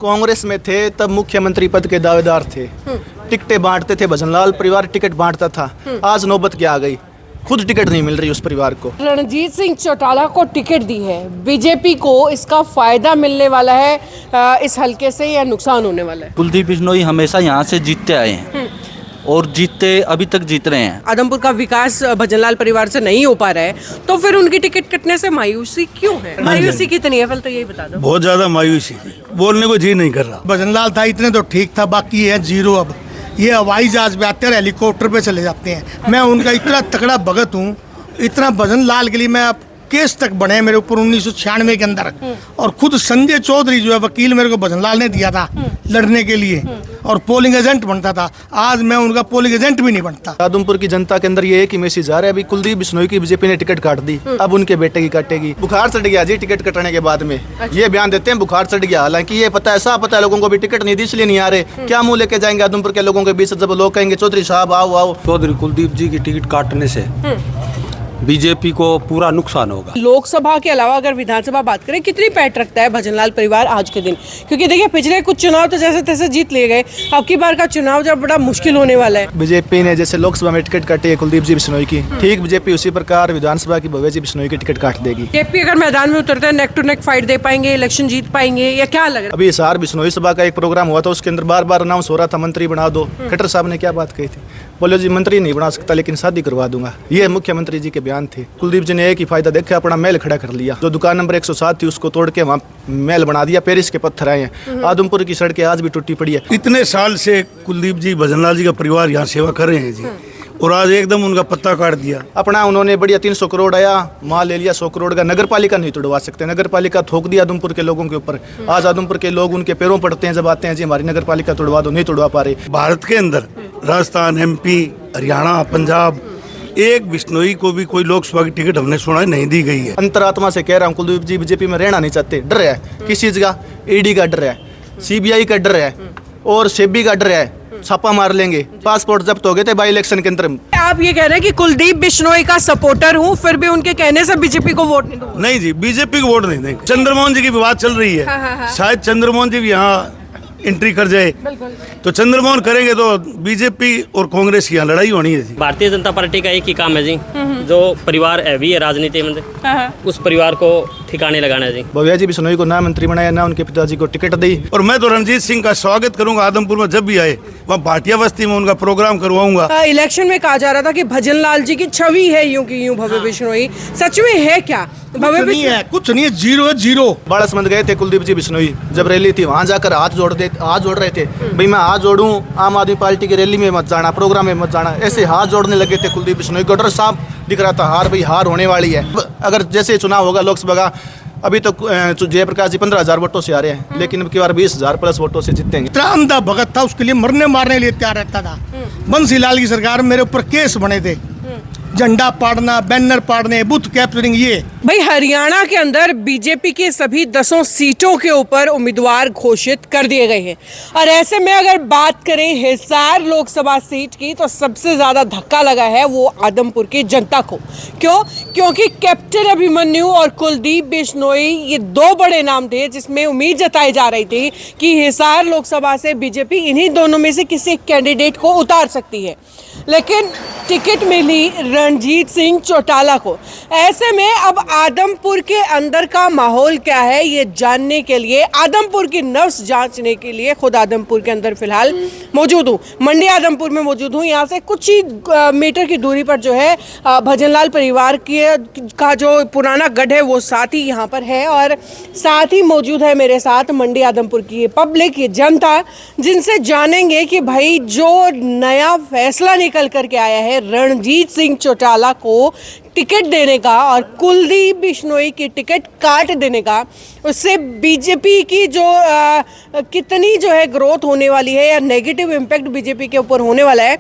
कांग्रेस में थे तब मुख्यमंत्री पद के दावेदार थे, टिकटें बांटते थे, भजनलाल परिवार टिकट बांटता था। आज नौबत क्या आ गई, खुद टिकट नहीं मिल रही उस परिवार को। रणजीत सिंह चौटाला को टिकट दी है, बीजेपी को इसका फायदा मिलने वाला है इस हलके से या नुकसान होने वाला है? कुलदीप बिश्नोई हमेशा यहाँ से जीतते आए हैं और जीतते अभी तक जीत रहे हैं। आदमपुर का विकास भजनलाल परिवार से नहीं हो पा रहा है, तो फिर उनकी टिकट कटने से मायूसी क्यों है? मायूसी कितनी है, पहले तो यही बता दो। बहुत ज्यादा मायूसी, बोलने को जी नहीं कर रहा। भजनलाल था इतने तो ठीक था, बाकी है जीरो। अब ये हवाई जहाज पे आते हैं, हेलीकॉप्टर पे चले जाते हैं। मैं उनका इतना तगड़ा भगत हूँ, इतना भजनलाल के लिए मैं अब केस तक बने मेरे ऊपर 1996 के अंदर, और खुद संजय चौधरी जो है वकील मेरे को भजनलाल ने दिया था लड़ने के लिए, और पोलिंग एजेंट बनता था। आज मैं उनका पोलिंग एजेंट भी नहीं बनता। आदमपुर की जनता के अंदर ये एक ही मैसेज आ रहा है, अभी कुलदीप बिश्नोई की बीजेपी ने टिकट काट दी, अब उनके बेटे की काटेगी। बुखार चढ़ गया जी टिकट कटने के बाद में, ये बयान देते हैं बुखार चढ़ गया, हालांकि ये पता है, साफ पता है लोगों को भी टिकट नहीं दी इसलिए नहीं आ रहे। क्या मुंह लेके जाएंगे आदमपुर के लोगों के बीच जब लोग कहेंगे चौधरी साहब आओ आओ। चौधरी कुलदीप जी की टिकट काटने से बीजेपी को पूरा नुकसान होगा। लोकसभा के अलावा अगर विधानसभा बात करें, कितनी पैठ रखता है भजनलाल परिवार आज के दिन? क्योंकि देखिए पिछले कुछ चुनाव तो जैसे तैसे जीत लिए गए, अब की बार का चुनाव जब बड़ा मुश्किल होने वाला है। बीजेपी ने जैसे लोकसभा में टिकट काटी है कुलदीप जी बिश्नोई की, ठीक बीजेपी उसी प्रकार विधानसभा की भव्य जी बिश्नोई की टिकट काट देगी। जेपी अगर मैदान में उतरते हैं, नेक टू नेक फाइट दे पाएंगे, इलेक्शन जीत पाएंगे, या क्या लग रहा है? अभी हिसार बिश्नोई सभा का एक प्रोग्राम हुआ था, उसके अंदर बार बार अनाउंस हो रहा था मंत्री बना दो। खट्टर साहब ने क्या बात कही थी, बोले जी मंत्री नहीं बना सकता लेकिन शादी करवा दूंगा, ये मुख्यमंत्री जी के बयान थे। कुलदीप जी ने एक ही फायदा देखा, अपना महल खड़ा कर लिया। जो दुकान नंबर 107 थी उसको तोड़ के वहाँ महल बना दिया, पेरिस के पत्थर आए हैं। आदमपुर की सड़कें आज भी टूटी पड़ी है। इतने साल से कुलदीप जी भजनलाल जी का परिवार यहाँ सेवा कर रहे हैं जी, और आज एकदम उनका पत्ता काट दिया। अपना उन्होंने बढ़िया 300 करोड़ आया, माल ले लिया 100 करोड़ का। नगर पालिका नहीं तोड़वा सकते, नगर पालिका थोक दिया आदमपुर के लोगों के ऊपर। आज आदमपुर के लोग उनके पैरों पड़ते हैं जब आते हैं जी हमारी नगर पालिका तोड़वा दो, नहीं तोड़वा पा रहे। भारत के अंदर राजस्थान, एमपी, हरियाणा, पंजाब, एक बिश्नोई को भी कोई लोकसभा की टिकट हमने सुना नहीं दी गई है। अंतरात्मा से कह रहा हूँ कुलदीप जी बीजेपी में रहना नहीं चाहते, डर है किस चीज का, ईडी का डर है, सीबीआई का डर है और सेबी का डर है, छापा मार लेंगे। पासपोर्ट जब्त हो गए थे बाई इलेक्शन के अंदर। आप ये कह रहे हैं कि कुलदीप बिश्नोई का सपोर्टर हूँ, फिर भी उनके कहने से बीजेपी को वोट नहीं दूंगा? नहीं जी, बीजेपी को वोट नहीं देंगे। चंद्रमोहन जी की भी बात चल रही है, शायद चंद्रमोहन जी भी यहाँ एंट्री कर जाए, तो चंद्रमोहन करेंगे तो बीजेपी और कांग्रेस की यहाँ लड़ाई होनी है जी। भारतीय जनता पार्टी का एक ही काम है जी, जो परिवार हैवी है राजनीति में, उस परिवार को ठिकाने लगाना है जी। भव्या जी बिश्नोई को ना मंत्री बनाया, ना उनके पिताजी को टिकट दी। और मैं तो रणजीत सिंह का स्वागत करूंगा आदमपुर में, जब भी आए वहाँ भाटिया बस्ती में उनका प्रोग्राम करवाऊंगा। इलेक्शन में कहा जा रहा था कि भजनलाल जी की छवि है यूं की यूं भव्य बिश्नोई, सच में है क्या? भव्य नहीं है, कुछ नहीं है, जीरो है, जीरो। बाड़ासमंद गए थे कुलदीप जी बिश्नोई, जब रैली थी वहाँ जाकर हाथ जोड़ रहे थे, भाई मैं हाथ जोड़ूं, आम आदमी पार्टी की रैली में मत जाना, प्रोग्राम में मत जाना, ऐसे हाथ जोड़ने लगे थे कुलदीप बिश्नोई को। डर साहब दिख रहा था, हार भाई हार होने वाली है। अगर जैसे चुनाव होगा लोकसभा का, अभी तो जयप्रकाश जी 15,000 वोटों से आ रहे हैं, लेकिन अब की बार 20,000 प्लस वोटों से जीतेंगे। इतना अंधा भगत था, उसके लिए मरने मारने के लिए तैयार रहता था। बंसीलाल की सरकार मेरे ऊपर केस बने थे, झंडा पाड़ना, बैनर पाड़ने, बूथ कैप्चरिंग। ये भाई हरियाणा के अंदर बीजेपी के सभी 10 सीटों के ऊपर उम्मीदवार घोषित कर दिए गए हैं, और ऐसे में अगर बात करें हिसार लोकसभा सीट की, तो सबसे ज्यादा धक्का लगा है वो आदमपुर की जनता को। क्यों? क्योंकि कैप्टन अभिमन्यु और कुलदीप बिश्नोई ये दो बड़े नाम थे जिसमें उम्मीद जताई जा रही थी कि हिसार लोकसभा से बीजेपी इन्हीं दोनों में से किसी कैंडिडेट को उतार सकती है, लेकिन टिकट मिली रणजीत सिंह चौटाला को। ऐसे में अब आदमपुर के अंदर का माहौल क्या है ये जानने के लिए, आदमपुर की नब्ज जांचने के लिए खुद आदमपुर के अंदर फिलहाल मौजूद हूँ, मंडी आदमपुर में मौजूद हूँ। यहाँ से कुछ ही मीटर की दूरी पर जो है भजनलाल परिवार का जो पुराना गढ़ है वो साथ ही यहाँ पर है, और साथ ही मौजूद है मेरे साथ मंडी आदमपुर की पब्लिक, ये जनता, जिनसे जानेंगे कि भाई जो नया फैसला निकल करके आया है रणजीत सिंह चौटाला को टिकट देने का और कुलदीप बिश्नोई की टिकट काट देने का, उससे बीजेपी की जो कितनी जो है ग्रोथ होने वाली है या नेगेटिव इम्पैक्ट बीजेपी के ऊपर होने वाला है,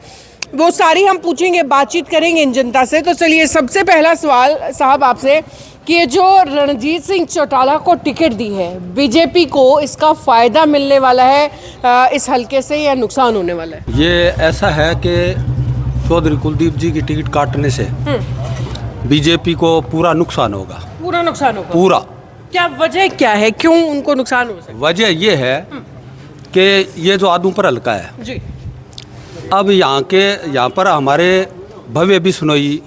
वो सारी हम पूछेंगे, बातचीत करेंगे इन जनता से। तो चलिए सबसे पहला सवाल साहब आपसे कि ये जो रणजीत सिंह चौटाला को टिकट दी है, बीजेपी को इसका फायदा मिलने वाला है इस हलके से या नुकसान होने वाला है? ये ऐसा है कि चौधरी कुलदीप जी की टिकट काटने से बीजेपी को पूरा नुकसान होगा। पूरा नुकसान होगा? पूरा। क्या वजह क्या है, क्यों उनको नुकसान हो सकता है? वजह ये है कि ये जो आदमपुर हल्का है, जी अब यहाँ पर हमारे भव्य बिश्नोई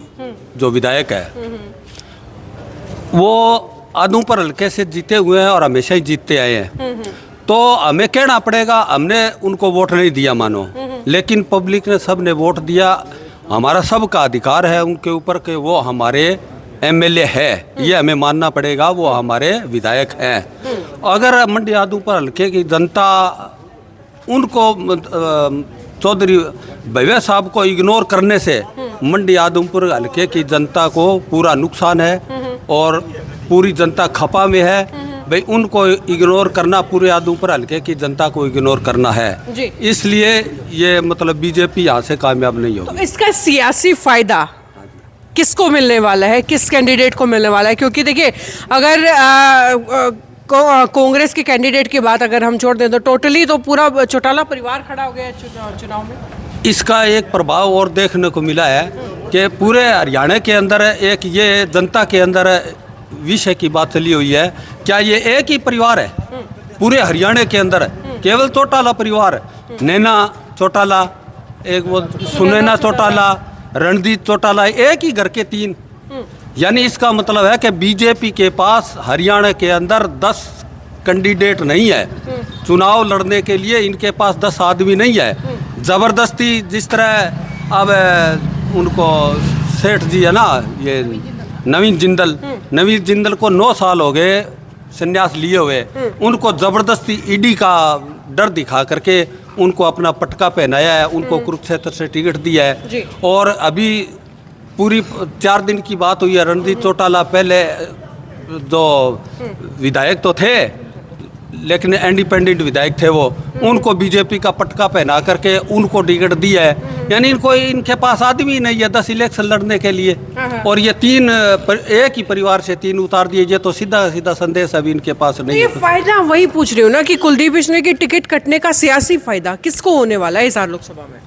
जो विधायक है, वो आदमपुर हल्के से जीते हुए हैं और हमेशा ही जीतते आए हैं। तो हमें कहना पड़ेगा, हमने उनको वोट नहीं दिया मानो, लेकिन पब्लिक ने सब ने वोट दिया। हमारा सबका अधिकार है उनके ऊपर कि वो हमारे एमएलए है, ये हमें मानना पड़ेगा, वो हमारे विधायक हैं। अगर मंडी आदमपुर हल्के की जनता उनको चौधरी भव्य साहब को इग्नोर करने से मंडी आदमपुर हल्के की जनता को पूरा नुकसान है और पूरी जनता खपा में है। भाई उनको इग्नोर करना, पूरे आदमपुर हल्के की जनता को इग्नोर करना है, जी। इसलिए ये मतलब बीजेपी यहाँ से कामयाब नहीं तो होगी। इसका सियासी फायदा किसको मिलने वाला है, किस कैंडिडेट को मिलने वाला है? क्योंकि देखिए अगर कांग्रेस के कैंडिडेट की बात अगर हम छोड़ दें तो टोटली तो पूरा चौटाला परिवार खड़ा हो गया है चुनाव में। इसका एक प्रभाव और देखने को मिला है कि पूरे हरियाणा के अंदर एक ये जनता के अंदर विषय की बात चली हुई है, क्या ये एक ही परिवार है पूरे हरियाणा के अंदर? केवल चौटाला परिवार, नैना चौटाला, एक वो सुनैना चौटाला, रणजीत चौटाला, एक ही घर के 3। यानी इसका मतलब है कि बीजेपी के पास हरियाणा के अंदर 10 कैंडिडेट नहीं है चुनाव लड़ने के लिए, इनके पास 10 आदमी नहीं है। ज़बरदस्ती जिस तरह अब उनको सेठ जी है ना, ये नवीन जिंदल को 9 साल हो गए संन्यास लिए हुए, उनको ज़बरदस्ती ईडी का डर दिखा करके उनको अपना पटका पहनाया है, उनको कुरुक्षेत्र से टिकट दिया है। और अभी पूरी 4 दिन की बात हुई है, रणजीत चौटाला पहले जो विधायक तो थे लेकिन इंडिपेंडेंट विधायक थे, वो उनको बीजेपी का पटका पहना करके उनको टिकट दिया है। यानी इनके पास आदमी नहीं है 10 इलेक्शन लड़ने के लिए, और ये 3 एक ही परिवार से 3 उतार दिए। ये तो सीधा सीधा संदेश अभी इनके पास नहीं ये है। फायदा वही पूछ रही हूँ ना कि कुलदीप बिश्नोई की टिकट कटने का सियासी फायदा किसको होने वाला है हिसार लोकसभा में?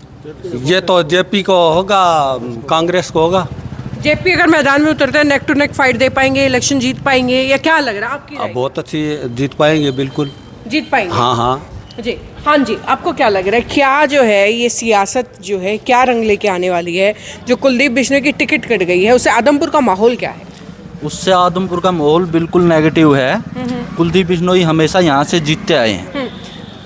ये तो जेपी को होगा, कांग्रेस को होगा। जेपी अगर मैदान में उतरते हैं नेक टू नेक फाइट दे पाएंगे, इलेक्शन जीत पाएंगे, या क्या लग रहा है आपकी राय? बहुत अच्छी जीत पाएंगे, बिल्कुल जीत पाएंगे। हाँ जी हाँ जी, आपको क्या लग रहा है, क्या जो है ये सियासत जो है क्या रंग लेके आने वाली है? जो कुलदीप बिश्नोई की टिकट कट गई है उससे आदमपुर का माहौल क्या है? उससे आदमपुर का माहौल बिल्कुल नेगेटिव है। कुलदीप बिश्नोई हमेशा यहाँ से जीतते आए हैं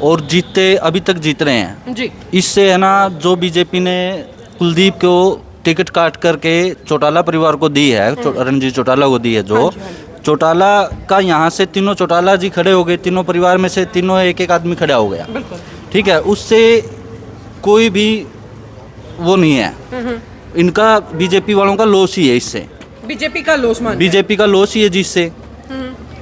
और जीतते अभी तक जीत रहे हैं जी। इससे है ना, जो बीजेपी ने कुलदीप को टिकट काट करके चौटाला परिवार को दी है, रणजीत चौटाला को दी है, जो चौटाला का यहाँ से तीनों चौटाला जी खड़े हो गए, तीनों परिवार में से तीनों एक आदमी खड़ा हो गया, ठीक है। उससे कोई भी वो नहीं है, इनका बीजेपी वालों का लॉस ही है। इससे बीजेपी का लॉस मान बीजेपी का लॉस ही है, जिससे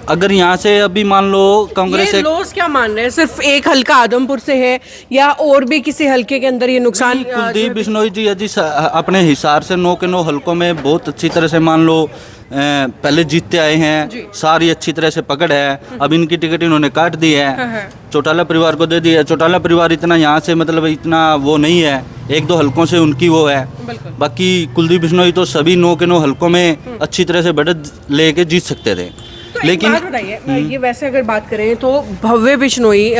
अगर यहाँ से अभी मान लो कांग्रेस ये लॉस क्या मान रहे हैं? सिर्फ एक हल्का आदमपुर से है या और भी किसी हल्के के अंदर ये नुकसान? कुलदीप बिश्नोई जी अजी अपने हिसार से 9 के 9 हल्कों में बहुत अच्छी तरह से मान लो पहले जीतते आए हैं, सारी अच्छी तरह से पकड़ है। अब इनकी टिकट इन्होंने काट दी है, चौटाला परिवार को दे दी है। चौटाला परिवार इतना यहाँ से मतलब इतना वो नहीं है, 1-2 हल्कों से उनकी वो है। बाकी कुलदीप बिश्नोई तो सभी 9 के 9 हल्कों में अच्छी तरह से बढ़त लेके जीत सकते थे। तो लेकिन एक बात बताइए, ये वैसे अगर बात करें तो भव्य बिश्नोई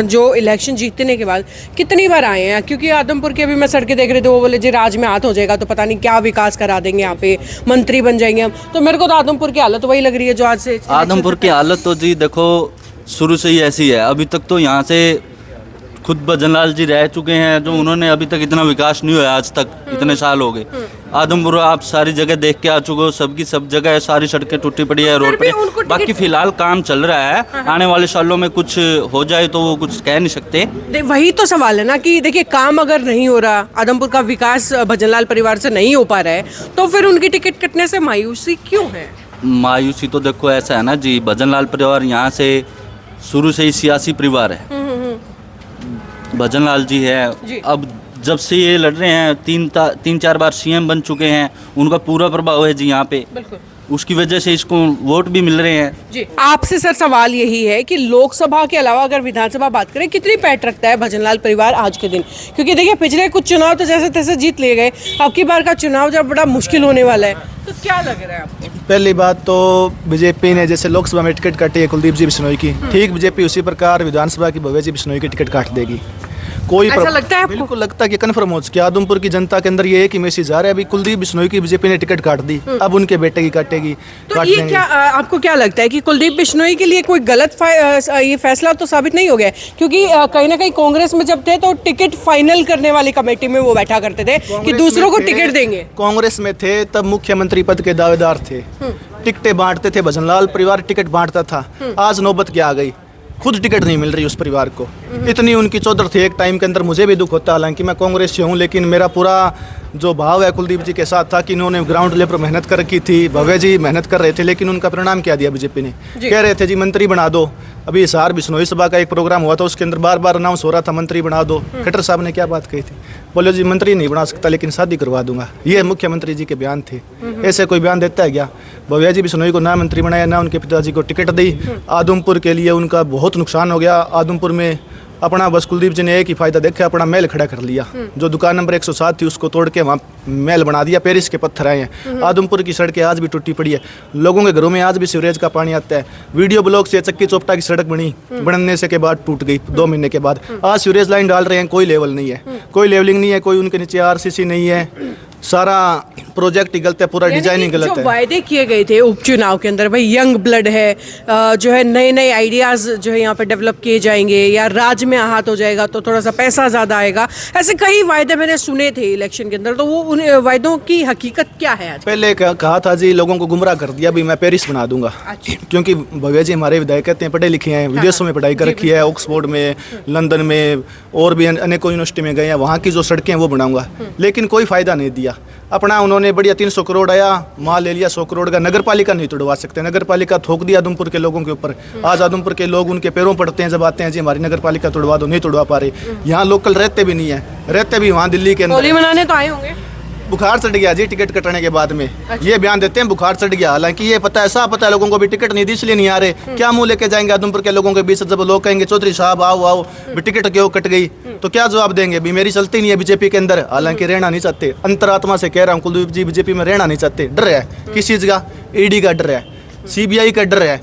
जो इलेक्शन जीतने के बाद कितनी बार आए हैं? क्योंकि आदमपुर की अभी मैं सड़कें देख रही थी, वो बोले जी राज में हाथ हो जाएगा तो पता नहीं क्या विकास करा देंगे, यहाँ पे मंत्री बन जाएंगे हम। तो मेरे को तो आदमपुर की हालत वही लग रही है जो आज से। आदमपुर की हालत तो जी देखो शुरू से ही ऐसी है। अभी तक तो यहाँ से खुद भजनलाल जी रह चुके हैं, जो उन्होंने अभी तक इतना विकास नहीं हुआ आज तक, इतने साल हो गए। आदमपुर आप सारी जगह देख के आ चुके हो, सबकी सब जगह है, सारी सड़कें टूटी पड़ी है रोड पे। बाकी फिलहाल काम चल रहा है, आने वाले सालों में कुछ हो जाए तो वो कुछ कह नहीं सकते। वही तो सवाल है ना कि देखिए काम अगर नहीं हो रहा, आदमपुर का विकास भजनलाल परिवार से नहीं हो पा रहा है, तो फिर उनकी टिकट कटने से मायूसी क्यों है? मायूसी तो देखो ऐसा है ना जी, भजनलाल परिवार यहाँ से शुरू से ही सियासी परिवार है। भजनलाल जी है, अब जब से ये लड़ रहे हैं 3-4 बार सीएम बन चुके हैं, उनका पूरा प्रभाव है जी यहाँ पे। उसकी वजह से इसको वोट भी मिल रहे हैं। जी, आपसे सर सवाल यही है कि लोकसभा के अलावा अगर विधानसभा बात करें, कितनी पैठ रखता है भजनलाल परिवार आज के दिन? क्योंकि देखिए पिछले कुछ चुनाव तो जैसे तैसे जीत लिए गए, अब की बार का चुनाव जब बड़ा मुश्किल होने वाला है, तो क्या लग रहा है आपको? पहली बात तो बीजेपी ने जैसे लोकसभा में टिकट काटी है कुलदीप जी बिश्नोई की, ठीक बीजेपी उसी प्रकार विधानसभा की भव्य जी बिश्नोई की टिकट काट देगी। कोई ऐसा लगता है आपको? बिल्कुल लगता है कि कन्फर्म हो चुका है। आदमपुर की जनता के अंदर ये एक ही मैसेज आ रहा है, अभी कुलदीप बिश्नोई की बीजेपी ने टिकट काट दी, अब उनके बेटे की काटेगी, तो काट ये देंगे। क्या आपको क्या लगता है कि कुलदीप बिश्नोई के लिए कोई गलत ये फैसला तो साबित नहीं हो गया? क्योंकि कहीं ना कहीं कांग्रेस में जब थे तो टिकट फाइनल करने वाली कमेटी में वो बैठा करते थे कि दूसरों को टिकट देंगे। कांग्रेस में थे तब मुख्यमंत्री पद के दावेदार थे, टिकटें बांटते थे, भजनलाल परिवार टिकट बांटता था। आज नौबत क्या आ गई, खुद टिकट नहीं मिल रही उस परिवार को। इतनी उनकी चौधर थी एक टाइम के अंदर, मुझे भी दुख होता है, हालांकि मैं कांग्रेस से हूँ, लेकिन मेरा पूरा जो भाव है कुलदीप जी के साथ था कि इन्होंने ग्राउंड लेवल पर मेहनत कर रखी थी, भव्य जी मेहनत कर रहे थे, लेकिन उनका परिणाम क्या दिया बीजेपी ने? कह रहे थे जी मंत्री बना दो, अभी हिसार बिश्नोई सभा का एक प्रोग्राम हुआ था, उसके अंदर बार बार अनाउंस हो रहा था मंत्री बना दो। खट्टर साहब ने क्या बात कही थी? बोले जी मंत्री नहीं बना सकता लेकिन शादी करवा दूंगा, ये मुख्यमंत्री जी के बयान थे। ऐसे कोई बयान देता है क्या? भव्या जी बिश्नोई को ना मंत्री बनाया, ना उनके पिताजी को टिकट दी। आदमपुर के लिए उनका बहुत नुकसान हो गया। आदमपुर में अपना बस कुलदीप जी ने एक ही फायदा देखा, अपना महल खड़ा कर लिया। जो दुकान नंबर 107 थी उसको तोड़ के वहाँ महल बना दिया, पेरिस के पत्थर आए हैं। आदमपुर की सड़कें आज भी टूटी पड़ी है, लोगों के घरों में आज भी सीवरेज का पानी आता है। वीडियो ब्लॉक से चक्की चोपटा की सड़क बनी, बनने से के बाद टूट गई 2 महीने के बाद। आज सीवरेज लाइन डाल रहे हैं, कोई लेवल नहीं है, कोई लेवलिंग नहीं है, कोई उनके नीचे आरसीसी नहीं है, सारा प्रोजेक्ट ही गलत है, पूरा डिजाइनिंग गलत जो है। वायदे किए गए थे उपचुनाव के अंदर, भाई यंग ब्लड है, जो है नए नए आइडियाज जो है यहाँ पे डेवलप किए जाएंगे, या राज्य में आहत हो जाएगा तो थोड़ा सा पैसा ज़्यादा आएगा, ऐसे कई वायदे मैंने सुने थे इलेक्शन के अंदर, तो वो उन वायदों की हकीकत क्या है आज? पहले कहा था जी, लोगों को गुमराह कर दिया भी मैं पेरिस बना दूंगा। क्योंकि भव्या जी हमारे विधायक कहते हैं पढ़े लिखे हैं, विदेशों में पढ़ाई कर रखी है, ऑक्सफोर्ड में, लंदन में और भी अनेकों यूनिवर्सिटी में गए हैं, वहाँ की जो सड़कें हैं वो बनाऊंगा, लेकिन कोई फायदा नहीं दिया। अपना उन्होंने बढ़िया 300 करोड़ आया, माल ले लिया 100 करोड़ का। नगर पालिका नहीं तोड़वा सकते, नगर पालिका थोक दिया आदमपुर के लोगों के ऊपर। आज आदमपुर के लोग उनके पैरों पड़ते हैं जब आते हैं जी हमारी नगर पालिका तोड़वा दो, नहीं तोड़वा पा रहे। यहाँ लोकल रहते भी नहीं है, रहते भी वहाँ दिल्ली के अंदर। होली मनाने तो आए होंगे? बुखार चढ़ गया जी टिकट कटने के बाद में, ये बयान देते हैं बुखार चढ़ गया, हालांकि ये पता है, ऐसा पता है लोगों को भी टिकट नहीं दी इसलिए नहीं आ रहे। क्या मुंह लेके जाएंगे आदमपुर के लोगों के बीच जब लोग कहेंगे चौधरी साहब आओ आओ भी टिकट क्यों कट गई, तो क्या जवाब देंगे? भी मेरी चलती नहीं है बीजेपी के अंदर, हालांकि रहना नहीं चाहते। अंतरात्मा से कह रहा हूँ कुलदीप जी बीजेपी में रहना नहीं चाहते, डर है किस चीज़ का? ईडी का डर है, सीबीआई का डर है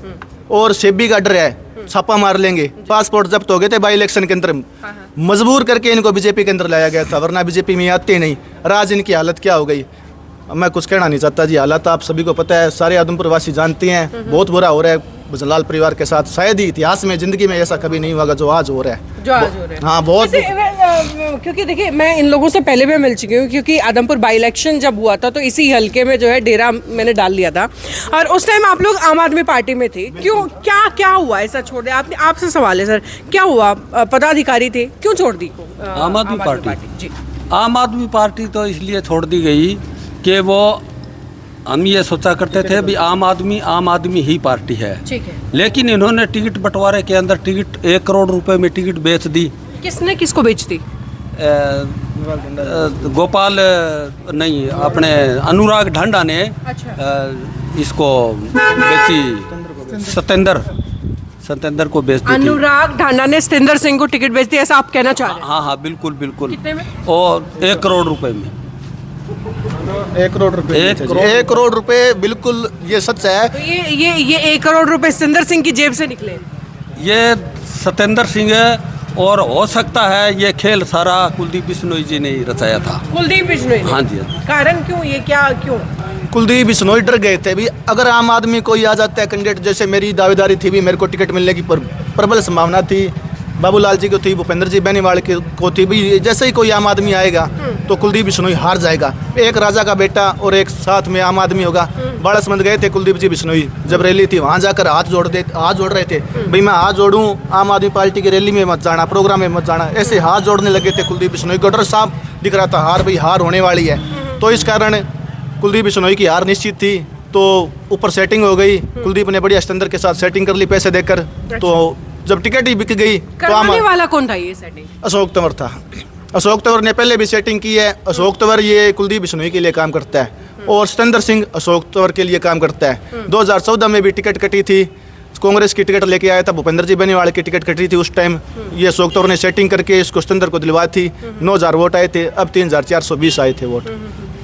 और सेबी का डर है, छापा मार लेंगे। पासपोर्ट जब्त हो गए थे बाई इलेक्शन के अंदर, मजबूर करके इनको बीजेपी के अंदर लाया गया था, वरना बीजेपी में आते नहीं। राज इनकी हालत क्या हो गई मैं कुछ कहना नहीं चाहता जी, हालात आप सभी को पता है, सारे आदमपुर वासी जानते हैं। बहुत बुरा हो रहा है भजनलाल परिवार के साथ, शायद ही इतिहास में जिंदगी में ऐसा कभी नहीं हुआ जो आज हो रहा है, जो आज हो रहा है। हाँ बहुत। क्योंकि देखिए मैं इन लोगों से पहले भी मिल चुकी हूँ, क्योंकि आदमपुर बाई इलेक्शन जब हुआ था तो इसी हलके में जो है डेरा मैंने डाल लिया था, और उस टाइम आप लोग आम आदमी पार्टी में थे। क्यों, क्या क्या हुआ ऐसा छोड़ दिया आपने? आपसे सवाल है सर, क्या हुआ? पदाधिकारी थे, क्यों छोड़ दी आम आदमी पार्टी? जी, आम आदमी पार्टी तो इसलिए छोड़ दी गई कि वो, हम ये सोचा करते थे भी आम आदमी ही पार्टी है, ठीक है। लेकिन इन्होंने टिकट बंटवारे के अंदर टिकट 1 करोड़ रुपए में टिकट बेच दी। किसने किसको बेच दी? गोपाल नहीं, अपने अनुराग ढांडा ने इसको बेची, सतेंद्र को बेच दी थी। अनुराग ढांडा ने सतेंद्र सिंह को टिकट बेच दी, ऐसा आप कहना चाह रहे हैं? हाँ हाँ बिल्कुल बिल्कुल। कितने में? और 1 करोड़ रुपए में। 1 करोड़ रुपए, 1 करोड़ रुपए, बिल्कुल ये सच है। तो ये 1 करोड़ रुपए सतेंद्र सिंह की जेब से निकले? ये सतेंद्र सिंह है, और हो सकता है ये खेल सारा कुलदीप बिश्नोई जी ने ही रचाया था। कुलदीप बिश्नोई? हाँ जी। कारण क्यों, ये क्या क्यों? कुलदीप बिश्नोई डर गए थे भी, अगर आम आदमी कोई आ जाता है कैंडिडेट, जैसे मेरी दावेदारी थी भी, मेरे को टिकट मिलने की प्रबल संभावना थी, बाबूलाल जी को थी, भूपेंद्र जी बेनीवाल को थी भी, जैसे ही कोई आम आदमी आएगा तो कुलदीप बिश्नोई हार जाएगा। एक राजा का बेटा और एक साथ में आम आदमी होगा। बाड़ासमंद गए थे कुलदीप जी बिश्नोई, जब रैली थी वहाँ जाकर हाथ जोड़ रहे थे भाई मैं हाथ जोड़ूं, आम आदमी पार्टी की रैली में मत जाना, प्रोग्राम में मत जाना, ऐसे हाथ जोड़ने लगे थे कुलदीप बिश्नोई को। डर साफ दिख रहा था, हार भाई हार होने वाली है। तो इस कारण कुलदीप बिश्नोई की हार निश्चित थी, तो ऊपर सेटिंग हो गई। कुलदीप ने बढ़िया सतेंद्र के साथ सेटिंग कर ली पैसे देकर, तो जब टिकट ही बिक गई तो करवाने वाला कौन था ये सेटिंग? अशोक तंवर था। अशोक तंवर ने पहले भी सेटिंग की है। अशोक तंवर ये कुलदीप बिश्नोई के लिए काम करता है, और सतेंद्र सिंह अशोक तंवर के लिए काम करता है। 2014 में भी टिकट कटी थी, कांग्रेस की टिकट लेके आया था, भूपेंद्र जी बेनीवाल की टिकट कटी थी उस टाइम, ये अशोक तंवर ने सेटिंग करके इसको सतेंद्र को दिलवाई थी। 9000 वोट आए थे, अब 3420 आए थे वोट।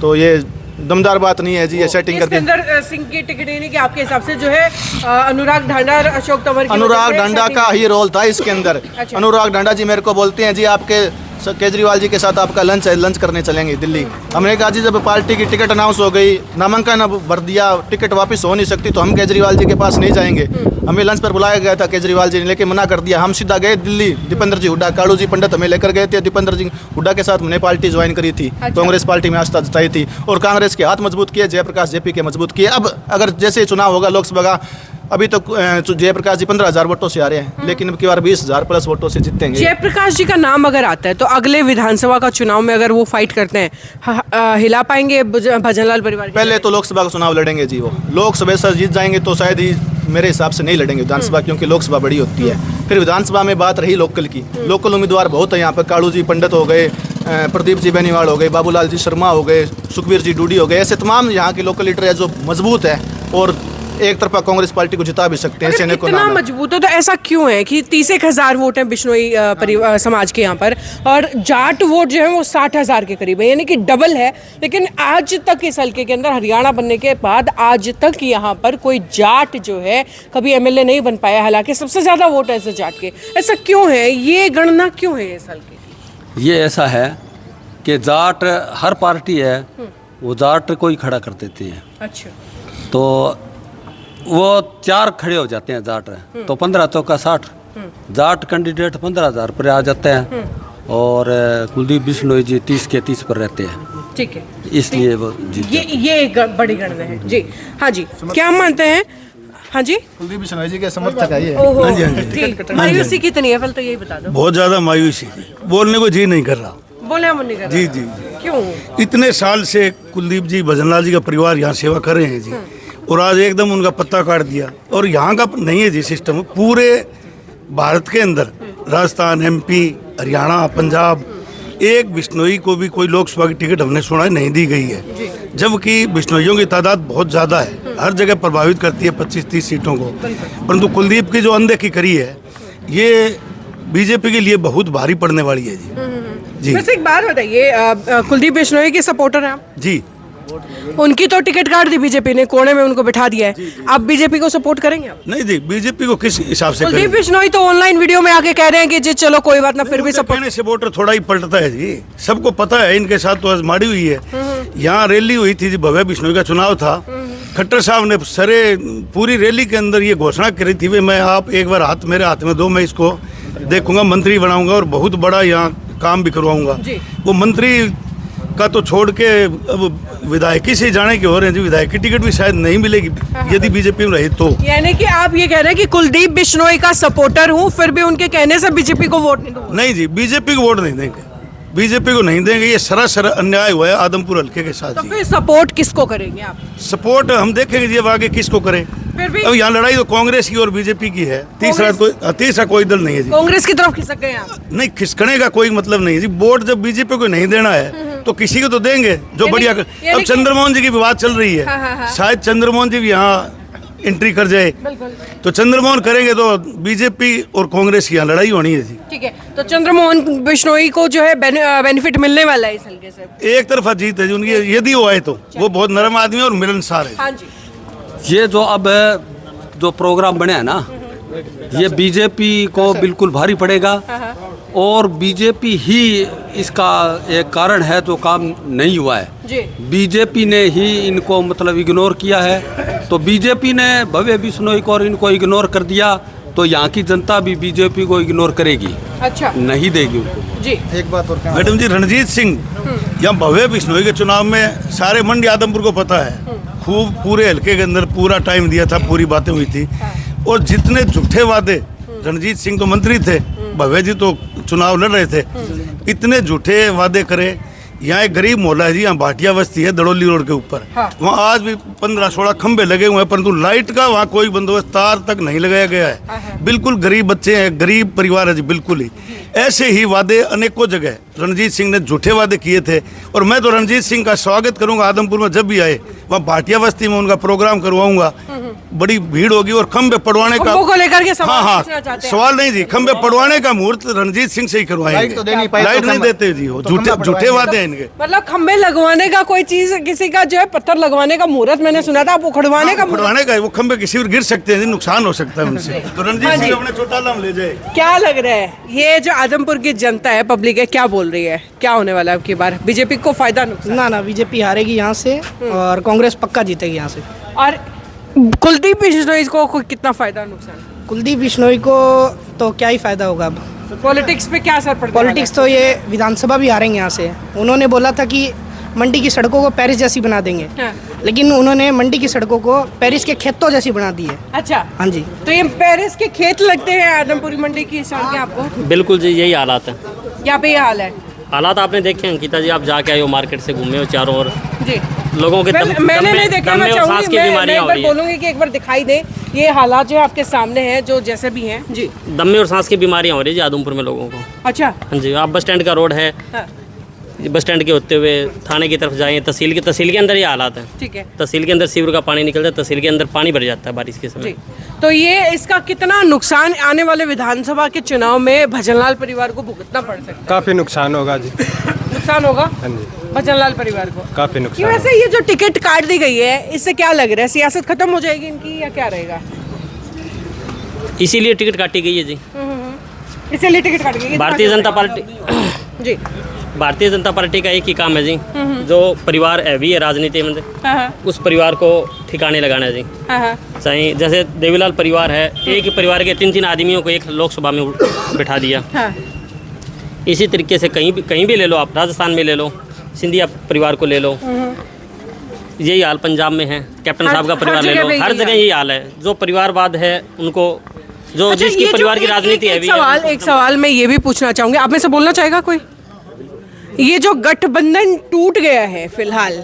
तो ये दमदार बात नहीं है जी, ये सेटिंग करके। सतेंद्र सिंह की टिकट यानी कि आपके हिसाब से जो है अनुराग ढांडा और अशोक तंवर की अनुराग वजह से ढांडा का setting- ही रोल था इसके अंदर। अच्छा। अनुराग ढांडा जी मेरे को बोलते हैं जी आपके केजरीवाल जी के साथ आपका लंच है, लंच करने चलेंगे दिल्ली। हमने कहा जी जब पार्टी की टिकट अनाउंस हो गई, नामांकन अब भर दिया, टिकट वापस हो नहीं सकती, तो हम केजरीवाल जी के पास नहीं जाएंगे। हमें लंच पर बुलाया गया था केजरीवाल जी ने, लेकिन मना कर दिया। हम सीधा गए दिल्ली, दीपेंद्र जी हुड्डा, कालू जी पंडित हमें लेकर गए थे। दीपेंद्र जी हुड्डा के साथ हमने पार्टी ज्वाइन करी थी, कांग्रेस पार्टी में आस्था जताई थी और कांग्रेस के हाथ मजबूत किए, जयप्रकाश जेपी के मजबूत किए। अब अगर जैसे चुनाव होगा लोकसभा का, अभी तो जयप्रकाश जी 15,000 वोटों से आ रहे हैं, लेकिन अब की बार 20,000 प्लस वोटों से जीतेंगे। जयप्रकाश जी का नाम अगर आता है तो अगले विधानसभा का चुनाव में अगर वो फाइट करते हैं हिला पाएंगे भजनलाल परिवार की? पहले तो लोकसभा का चुनाव लड़ेंगे जी, वो लोकसभा से जीत जाएंगे तो शायद ही मेरे हिसाब से नहीं लड़ेंगे विधानसभा, क्योंकि लोकसभा बड़ी होती है। फिर विधानसभा में बात रही लोकल की, लोकल उम्मीदवार बहुत है यहाँ पर। कालू जी पंडित हो गए, प्रदीप जी बेनीवाल हो गए, बाबूलाल जी शर्मा हो गए, सुखबीर जी डूडी हो गए, ऐसे तमाम यहाँ के लोकल लीडर है जो मजबूत है और एक तरफा कांग्रेस पार्टी को जिता भी सकते हैं। अगर इतना मजबूत हो तो ऐसा क्यों है कि 30,000 वोट हैं बिश्नोई समाज के यहाँ पर और जाट वोट जो है वो 60,000 के करीब है, यानी कि डबल है। लेकिन आज तक इस हल्के के अंदर, हरियाणा बनने के बाद आज तक यहाँ पर कोई जाट जो है कभी एमएलए नहीं बन पाया, हालांकि सबसे ज़्यादा वोट है ऐसे जाट के। ऐसा क्यों है, ये गणना क्यों है इस हल्के की? ये ऐसा है कि जाट हर पार्टी है वो जाट को ही खड़ा कर देती है, अच्छा, तो वो 4 खड़े हो जाते हैं जाट, तो 15 चौका 60 जाट कैंडिडेट 15,000 पर आ जाते हैं और कुलदीप बिश्नोई जी 30 के 30 पर रहते हैं, ठीक है, इसलिए वो जीत ये एक बड़ी गणना है जी। हाँ जी, क्या मानते हैं? हाँ जी, कुलदीप बिश्नोई जी के समर्थक है ये। ओहो, हाँ जी, हाँ जी। जी, मायूसी कितनी है पहले तो यही बता दो। बहुत ज़्यादा मायूसी थी, बोलने को जी नहीं कर रहा। बोले हम नहीं कर रहे। जी जी, क्यों? इतने साल से कुलदीप जी, भजनलाल जी का परिवार यहाँ सेवा कर रहे हैं जी, और आज एकदम उनका पत्ता काट दिया। और यहाँ का नहीं है जी सिस्टम, पूरे भारत के अंदर राजस्थान, एमपी, हरियाणा, पंजाब, एक बिश्नोई को भी कोई लोकसभा की टिकट हमने सुना है नहीं दी गई है, जबकि बिश्नोइयों की तादाद बहुत ज़्यादा है, हर जगह प्रभावित करती है 25-30 सीटों को। परंतु कुलदीप की जो अनदेखी करी है, ये बीजेपी के लिए बहुत भारी पड़ने वाली है जी। वैसे एक बात बताइए, कुलदीप बिश्नोई के सपोर्टर हैं आप? जी, उनकी तो टिकट काट दी बीजेपी ने, कोने में उनको बिठा दिया है। आप बीजेपी को सपोर्ट करेंगे आप? नहीं जी, बीजेपी को किस हिसाब से कुलदीप करें? बिश्नोई तो ऑनलाइन वीडियो में आके कह रहे हैं कि जी चलो कोई बात ना, फिर भी उनके सपोर्ट। कहने से वोटर थोड़ा ही पलटता है जी, सबको पता है इनके साथ तो आजमाड़ी हुई है। यहाँ रैली हुई थी जी, भव्य बिश्नोई का चुनाव था, खट्टर साहब ने सरे पूरी रैली के अंदर ये घोषणा करी थी, मैं आप एक बार हाथ मेरे हाथ में दो, मैं इसको देखूंगा, मंत्री बनाऊंगा और बहुत बड़ा यहाँ काम भी करवाऊंगा। वो मंत्री का तो छोड़ के अब विधायकी से जाने के हो रहे हैं जी, विधायक की टिकट भी शायद नहीं मिलेगी यदि बीजेपी में रहे तो। यानी कि आप ये कह रहे हैं कि कुलदीप बिश्नोई का सपोर्टर हूँ, फिर भी उनके कहने से बीजेपी को वोट नहीं दूंगा? नहीं जी, बीजेपी को वोट नहीं देंगे, बीजेपी को नहीं देंगे, ये सरासर अन्याय हुआ है आदमपुर हल्के के साथ तो जी। फिर सपोर्ट किसको करेंगे आप? सपोर्ट हम देखेंगे जी अब आगे किसको करें। फिर भी अब यहाँ लड़ाई तो कांग्रेस की और बीजेपी की है, तीसरा कोई दल नहीं है जी। कांग्रेस की तरफ खिसक गए आप? नहीं, खिसकने का कोई मतलब नहीं है जी, वोट जब बीजेपी को नहीं देना है तो किसी को तो देंगे जो बढ़िया। अब चंद्रमोहन जी की बात चल रही है, शायद चंद्रमोहन जी भी यहाँ एंट्री कर जाए, तो चंद्रमोहन करेंगे तो बीजेपी और कांग्रेस की यहाँ लड़ाई होनी है जी। ठीक है, तो चंद्रमोहन बिश्नोई को जो है बेनिफिट मिलने वाला है इस हल्के से? एक तरफा जीत है जी उनकी, यदि वो आए तो। वो बहुत नरम आदमी है और मिलनसार है। हाँ जी, ये जो अब जो प्रोग्राम बने है ना, ये बीजेपी को बिल्कुल भारी पड़ेगा और बीजेपी ही इसका एक कारण है जो काम नहीं हुआ है जी। बीजेपी ने ही इनको मतलब इग्नोर किया है, तो बीजेपी ने भव्य बिश्नोई को और इनको इग्नोर कर दिया, तो यहाँ की जनता भी बीजेपी को इग्नोर करेगी, अच्छा, नहीं देगी उनको जी। एक बात और क्या मैडम जी, रणजीत सिंह यहाँ भव्य बिश्नोई के चुनाव में सारे मंडी आदमपुर को पता है, खूब पूरे हल्के के अंदर पूरा टाइम दिया था, पूरी बातें हुई थी, और जितने झूठे वादे, रणजीत सिंह तो मंत्री थे, भव्य जी तो चुनाव लड़ रहे थे, इतने झूठे वादे करे यहाँ एक गरीब मोहल्ला है जी, यहाँ भाटिया बस्ती है दड़ोली रोड के ऊपर। हाँ। वहाँ आज भी 15-16 खंबे लगे हुए हैं, परंतु लाइट का वहाँ कोई बंदोबस्त तार तक नहीं लगाया गया है। बिल्कुल गरीब बच्चे हैं, गरीब परिवार है जी, बिल्कुल ही। ऐसे ही वादे अनेकों जगह रणजीत सिंह ने झूठे वादे किए थे, और मैं तो रणजीत सिंह का स्वागत करूंगा आदमपुर में, जब भी आए वहाँ भाटिया बस्ती में उनका प्रोग्राम करवाऊंगा। बड़ी भीड़ होगी और खंबे पड़वाने का खंभों को लेकर के सवाल हाँ पूछना चाहते हैं। सवाल नहीं जी, खंबे पड़वाने का मुहूर्त रणजीत सिंह से ही करवाएंगे। लाइट तो देनी पाई, लाइट तो नहीं खंबा- देते जी, वो तो झूठे खंबा झूठे वादे हैं इनके। मतलब खंबे लगवाने का कोई चीज, किसी का जो है पत्थर लगवाने का मुहूर्त मैंने सुना था, आप उखड़वाने का मुहूर्त- पड़वाने का है, वो खंबे किसी पर गिर सकते हैं जी, नुकसान हो सकता है उनसे। तो रणजीत हाँ जी। सिंह अपने चौटाला में ले जाए। क्या लग रहा है ये जो आदमपुर की जनता है, पब्लिक है, क्या बोल रही है, क्या होने वाला है अब की बार? बीजेपी को फायदा नुकसान? ना ना बीजेपी हारेगी यहाँ से और कांग्रेस पक्का जीतेगी यहाँ से। और कुलदीप बिश्नोई को कितना फायदा नुकसान? कुलदीप बिश्नोई को तो क्या ही फायदा होगा अब। पॉलिटिक्स पे क्या असर पड़ता है? पॉलिटिक्स तो ये विधानसभा भी हारेंगे यहाँ से। उन्होंने बोला था कि मंडी की सड़कों को पेरिस जैसी बना देंगे, हाँ। लेकिन उन्होंने मंडी की सड़कों को पेरिस के खेतों जैसी बना दी है। अच्छा, हाँ जी। तो ये पेरिस के खेत लगते हैं आदमपुरी मंडी की सड़कें आपको? बिल्कुल जी, यही हालात है। यहाँ पे ये हाल है हालात आपने देखे हैं अंकिता जी, आप जाके आए हो, मार्केट से घूमे हो चारों ओर, जी। लोगों के मैंने नहीं देखा, मैं दमे और सांस चाहूंगी की मैं बीमारियां एक हो बार रही हैं। बोलूंगी कि एक बार दिखाई दे ये हालात जो आपके सामने हैं, जो जैसे भी हैं जी। दमे और सांस की बीमारियां हो रही है जी आदमपुर में लोगों को। अच्छा, हाँ जी, आप बस स्टैंड का रोड है, हाँ, बस स्टैंड के होते हुए थाने की तरफ जाएं, तहसील के अंदर ये हालात है। ठीक है तहसील के अंदर सीवर का पानी निकलता है, तहसील के अंदर पानी भर जाता है बारिश के जी। समय। तो ये इसका कितना नुकसान आने वाले विधानसभा के चुनाव में भजनलाल परिवार को भुगतना पड़ सकता काफ़ी नुकसान होगा जी। है? नुकसान होगा हाँ जी, भजनलाल परिवार को? काफ़ी कि नुकसान वैसे ये जो टिकट काट दी गई है, इससे क्या लग रहा है, सियासत खत्म हो जाएगी इनकी या क्या रहेगा? इसीलिए टिकट काटी गई है जी। इसीलिए टिकट काट गई भारतीय जनता पार्टी जी। भारतीय जनता पार्टी का एक ही काम है जी, जो परिवार हैवी है राजनीति में, हाँ हाँ उस परिवार को ठिकाने लगाना है जी। हाँ हाँ चाहे जैसे देवीलाल परिवार है, एक ही परिवार के 3-3 आदमियों को एक लोकसभा में बिठा दिया। हाँ। इसी तरीके से कहीं भी ले लो आप, राजस्थान में ले लो, सिंधिया परिवार को ले लो, यही हाल पंजाब में है, कैप्टन साहब का परिवार ले लो, हर जगह यही हाल है। जो परिवारवाद है उनको, जो अच्छा, जिसकी ये जो परिवार की राजनीति है एक सवाल मैं ये भी पूछना चाहूंगी, आप में से बोलना चाहेगा कोई? ये जो गठबंधन टूट गया है फिलहाल,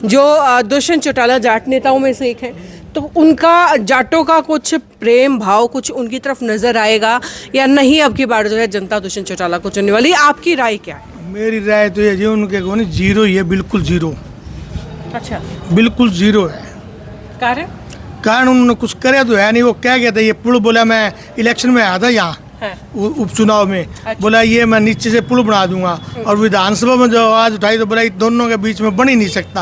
जो दुष्यंत चौटाला जाट नेताओं में से एक है, तो उनका जाटों का कुछ प्रेम भाव कुछ उनकी तरफ नजर आएगा या नहीं? अब की बार जो है जनता दुष्यंत चौटाला को चुनने वाली, आपकी राय क्या है? मेरी राय तो ये जी, उनके को नहीं, जीरो, ये बिल्कुल जीरो, अच्छा, बिल्कुल जीरो है। कारण कारण उन्होंने कुछ करे तो है नहीं। वो क्या कहते, ये पुल बोला, मैं इलेक्शन में आया था यहाँ है। उपचुनाव में, बोला ये मैं नीचे से पुल बना दूंगा, और विधानसभा में जो आवाज उठाई तो बोला दोनों के बीच में बन ही नहीं सकता।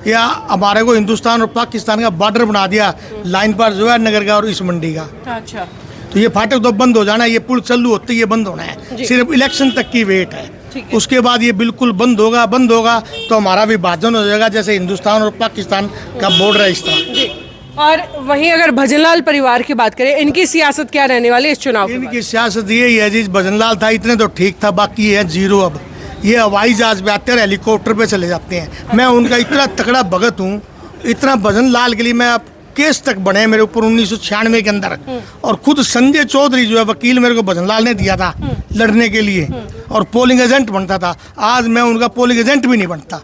या हमारे को हिंदुस्तान और पाकिस्तान का बॉर्डर बना दिया, लाइन पर जो है नगर का और इस मंडी का। अच्छा, तो ये फाटक तो बंद हो जाना है, ये पुल चालू होते ही ये बंद होना है, सिर्फ इलेक्शन तक की वेट है। उसके बाद ये बिल्कुल बंद होगा तो हमारा विभाजन हो जाएगा, जैसे हिंदुस्तान और पाकिस्तान का बॉर्डर है इस तरह। और वहीं अगर भजनलाल परिवार की बात करें, इनकी सियासत क्या रहने वाली है इस चुनाव के बाद? इनकी सियासत यही है जी, भजनलाल था इतने तो ठीक था, बाकी है जीरो। अब ये हवाई जहाज पे आते हैं, हेलीकॉप्टर पे चले जाते हैं। मैं उनका इतना तगड़ा भगत हूँ, इतना भजनलाल के लिए मैं अब केस तक बने मेरे ऊपर 1996 के अंदर, और खुद संजय चौधरी जो है वकील मेरे को भजनलाल ने दिया था लड़ने के लिए, और पोलिंग एजेंट बनता था। आज मैं उनका पोलिंग एजेंट भी नहीं बनता।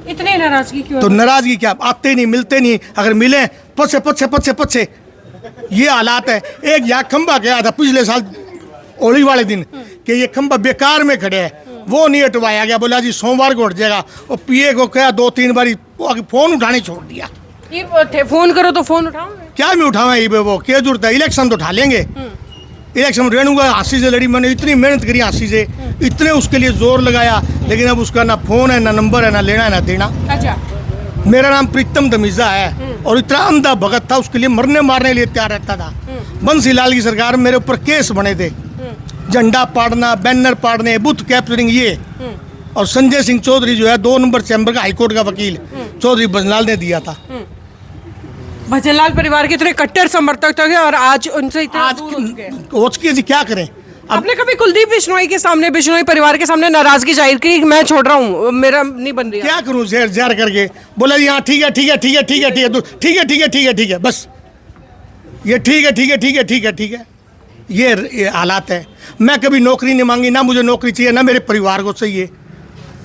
इतनी नाराजगी क्यों? तो नाराजगी क्या, आते नहीं, मिलते नहीं, अगर मिले पछे पछे पछे पछे, ये हालात है। एक यहाँ खंबा गया था पिछले साल होली वाले दिन कि ये खंबा बेकार में खड़े है, वो नहीं हटवाया गया, बोला जी सोमवार को हट जाएगा। और पीए को कहा 2-3 बारी, फोन उठाने छोड़ दिया। ये फोन करो तो फोन उठाओ, क्या मैं उठावे, वो क्या जरूरत है, इलेक्शन तो उठा लेंगे। इलेक्शन में रेणुका हाँसी से लड़ी, मैंने इतनी मेहनत करी हाँसी से, इतने उसके लिए जोर लगाया, लेकिन अब उसका ना फोन है, ना नंबर है, ना लेना है ना देना। अच्छा, मेरा नाम प्रीतम तमीजा है, और इतना अंधा भगत था, उसके लिए मरने मारने के लिए तैयार रहता था। बंसीलाल की सरकार में मेरे ऊपर केस बने थे, झंडा पाड़ना, बैनर पाड़ने, बूथ कैप्चरिंग, ये। और संजय सिंह चौधरी जो है 2 नंबर चैम्बर का हाईकोर्ट का वकील, चौधरी भजनलाल ने दिया था। भजनलाल परिवार के इतने कट्टर समर्थक थे और आज उनसे इतना दूर हो चुके हैं। हो चुकी है जी, क्या करें। आपने कभी कुलदीप बिश्नोई के सामने, बिश्नोई परिवार के सामने नाराजगी जाहिर की कि मैं छोड़ रहा हूँ, मेरा नहीं बन रही? क्या करूँ, जहर जहर करके बोला जी हाँ ठीक है ठीक है ठीक है ठीक है ठीक है, तो ठीक है ठीक है ठीक है ठीक है, बस ये ठीक है ठीक है ठीक है ठीक है ठीक है, ये हालात है। मैं कभी नौकरी नहीं मांगी, ना मुझे नौकरी चाहिए, ना मेरे परिवार को चाहिए।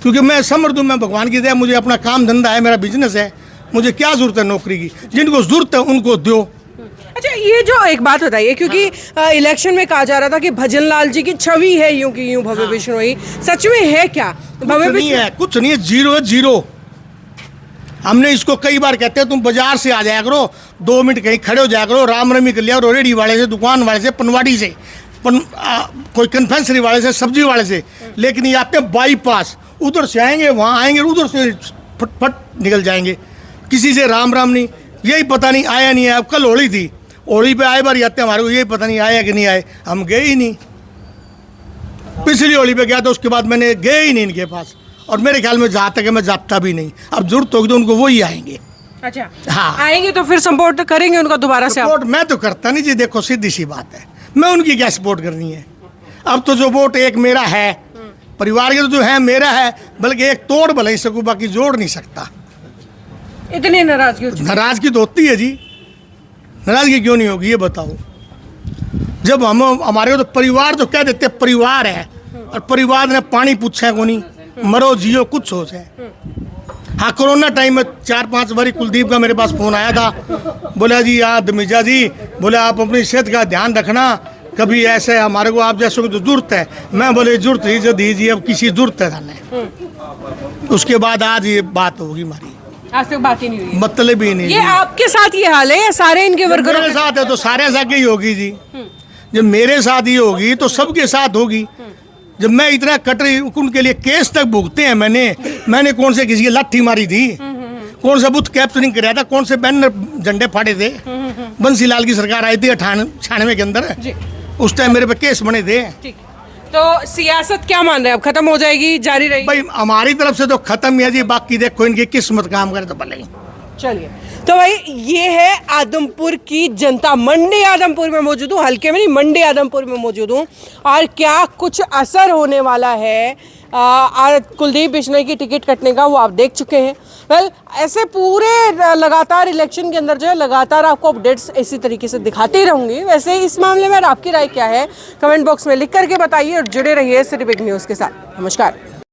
क्योंकि मैं समर्थ हूँ, मैं भगवान की दया, मुझे अपना काम धंधा है, मेरा बिजनेस है, मुझे क्या जरूरत है नौकरी की? जिनको जरूरत है उनको दो। अच्छा, ये जो एक बात बताइए, क्योंकि इलेक्शन में कहा जा रहा था कि भजन लाल जी की छवि है यूं की यूं भव्य बिश्नोई, सच में है क्या? भव्य कुछ नहीं है, कुछ नहीं है, जीरो है, जीरो। हमने इसको कई बार कहते हैं तुम बाजार से आ जाया करो, 2 मिनट कहीं खड़े हो जाया करो, रामरमी कर लिया, और रेडी वाले से, दुकान वाले से, पनवाड़ी से, कोई कन्फेंसरी वाले से, सब्जी वाले से, लेकिन ये आते हैं बाईपास, उधर से आएंगे, वहाँ आएंगे, उधर से फट निकल जाएंगे, किसी से राम राम नहीं, यही पता नहीं आया नहीं आया। अब कल होली थी, होली पे आए बार आते हमारे को यही पता नहीं आया कि नहीं आए, हम गए ही नहीं। पिछली होली पे गया था, उसके बाद मैंने गए ही नहीं इनके पास, और मेरे ख्याल में जहाँ तक है मैं जाता भी नहीं। अब जरूरत होगी तो उनको वही आएंगे। अच्छा, हाँ, आएंगे तो फिर सपोर्ट करेंगे उनका दोबारा से आप? सपोर्ट मैं तो करता नहीं जी, देखो सीधी सी बात है, मैं उनकी क्या सपोर्ट करनी है? अब तो जो वोट एक मेरा है, परिवार के तो जो है मेरा है, बल्कि एक तोड़ भले ही सकूँ, बाकी जोड़ नहीं सकता। इतनी नाराजगी? नाराजगी तो होती है जी, नाराजगी क्यों नहीं होगी ये बताओ? जब हम हमारे को तो परिवार तो कह देते परिवार है, और परिवार ने पानी पूछा को नहीं, मरो जियो कुछ हो जाए। हाँ, कोरोना टाइम में 4-5 बारी कुलदीप का मेरे पास फोन आया था, बोला जी मिर्जा जी, बोले आप अपनी सेहत का ध्यान रखना, कभी ऐसे हमारे को आप जैसे तो जरूरत है। मैं बोले जरूरत ही जो दीजिए, अब किसी जरूरत है थाने। उसके बाद आज ये बात होगी हमारी, आज तक बात ही नहीं हुई, मतलब ही नहीं। ये आपके साथ ये हाल है या सारे इनके वर्करों मेरे साथ है तो सारे साथ ही होगी जी, जब मेरे साथ ही होगी तो सबके साथ होगी। जब मैं इतना कटरी उनके लिए केस तक भुगते हैं, मैंने कौन से किसी की लाठी मारी थी, कौन सा बूथ कैप्चरिंग कराया था, कौन से बैनर झंडे फाड़े थे? बंसीलाल की सरकार आई थी 98 के अंदर, उस टाइम मेरे पे केस बने थे। ठीक, तो सियासत क्या मान रहे हैं, अब खत्म हो जाएगी, जारी रहेगी? भाई हमारी तरफ से तो खत्म ही है जी, बाकी देखो इनकी किस्मत काम करे तो भले ही। चलिए, तो भाई ये है आदमपुर की जनता। मंडी आदमपुर में मौजूद हूँ, हल्के में नहीं, मंडी आदमपुर में मौजूद हूँ, और क्या कुछ असर होने वाला है कुलदीप बिश्नोई की टिकट कटने का, वो आप देख चुके हैं। वेल, ऐसे पूरे लगातार इलेक्शन के अंदर जो है लगातार आपको अपडेट्स इसी तरीके से दिखाती रहूंगी। वैसे इस मामले में आपकी राय क्या है, कमेंट बॉक्स में लिख करके बताइए, और जुड़े रहिए सिटी बिग न्यूज़ के साथ। नमस्कार।